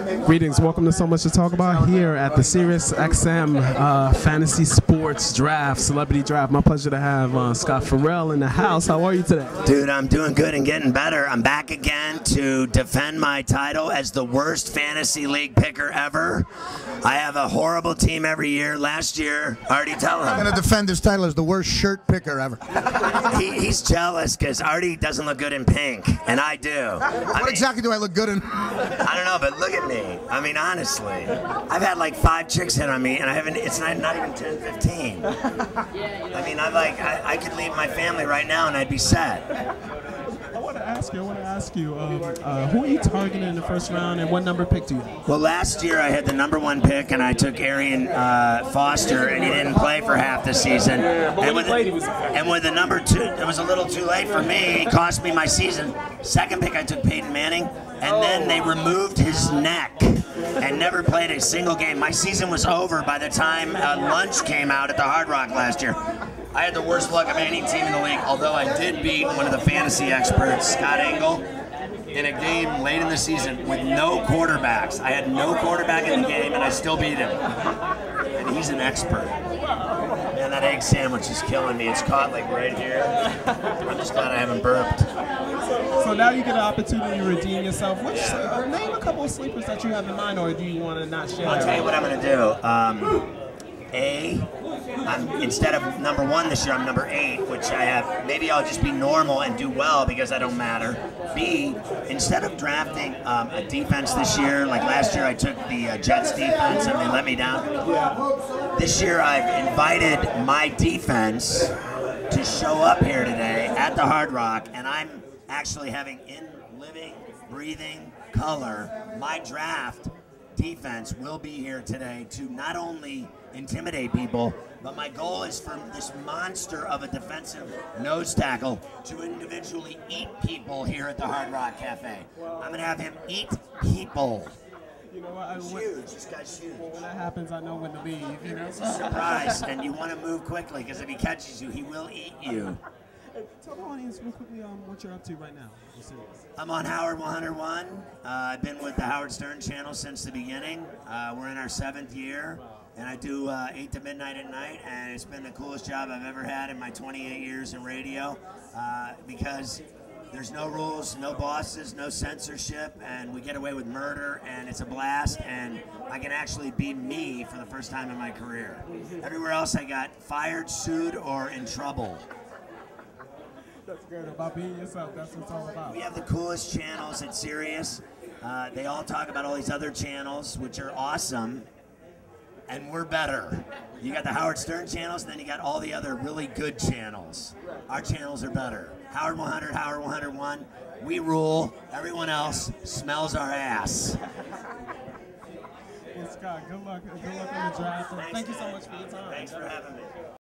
Greetings, welcome to So Much to Talk About here at the Sirius XM Fantasy Sports Draft, Celebrity Draft. My pleasure to have Scott Ferrall in the house. How are you today? Dude, I'm doing good and getting better. I'm back again to defend my title as the worst fantasy league picker ever. I have a horrible team every year. Last year, Artie, tell him. I'm going to defend his title as the worst shirt picker ever. He's jealous because Artie doesn't look good in pink, and I do. What exactly do I look good in? I don't know, but look at me. I mean, honestly, I've had like 5 chicks hit on me, and I haven't. It's not even 10, 15. I mean, I could leave my family right now, and I'd be set. I want to ask you, who are you targeting in the first round, and what number pick do you have? Well, last year I had the #1 pick, and I took Arian Foster, and he didn't play for half the season. And with the #2, it was a little too late for me. It cost me my season. Second pick, I took Peyton Manning, and then they removed his neck and never played a single game. My season was over by the time Lunch came out at the Hard Rock last year. I had the worst luck of any team in the league, although I did beat one of the fantasy experts, Scott Engel, in a game late in the season with no quarterbacks. I had no quarterback in the game, and I still beat him. And he's an expert. Man, that egg sandwich is killing me. It's caught like right here. I'm just glad I haven't burped. So now you get an opportunity to redeem yourself. Name a couple of sleepers that you have in mind, or do you want to not share? I'll tell you what I'm going to do. Instead of #1 this year, I'm #8, which I have. Maybe I'll just be normal and do well because I don't matter. B, instead of drafting a defense this year, like last year I took the Jets defense and they let me down. This year I've invited my defense to show up here today at the Hard Rock, and I'm actually having in living, breathing color my draft defense will be here today to not only intimidate people, but my goal is for this monster of a defensive nose tackle to individually eat people here at the Hard Rock Cafe. I'm going to have him eat people. You know what? Huge. This guy's huge. When that happens, I know when to leave. You know? It's a surprise, and you want to move quickly because if he catches you, he will eat you. Tell the audience real quickly what you're up to right now. I'm on Howard 101. I've been with the Howard Stern channel since the beginning. We're in our 7th year, and I do 8 to midnight at night, and it's been the coolest job I've ever had in my 28 years in radio because there's no rules, no bosses, no censorship, and we get away with murder, and it's a blast, and I can actually be me for the first time in my career. Everywhere else I got fired, sued, or in trouble. That's good. About being yourself. That's what it's all about. We have the coolest channels at Sirius. They all talk about all these other channels, which are awesome, and we're better. You got the Howard Stern channels, and then you got all the other really good channels. Our channels are better. Howard 100, Howard 101. We rule. Everyone else smells our ass. Well, Scott, good luck. Good luck in the draft. Thank you so much for your time. Thanks for having me.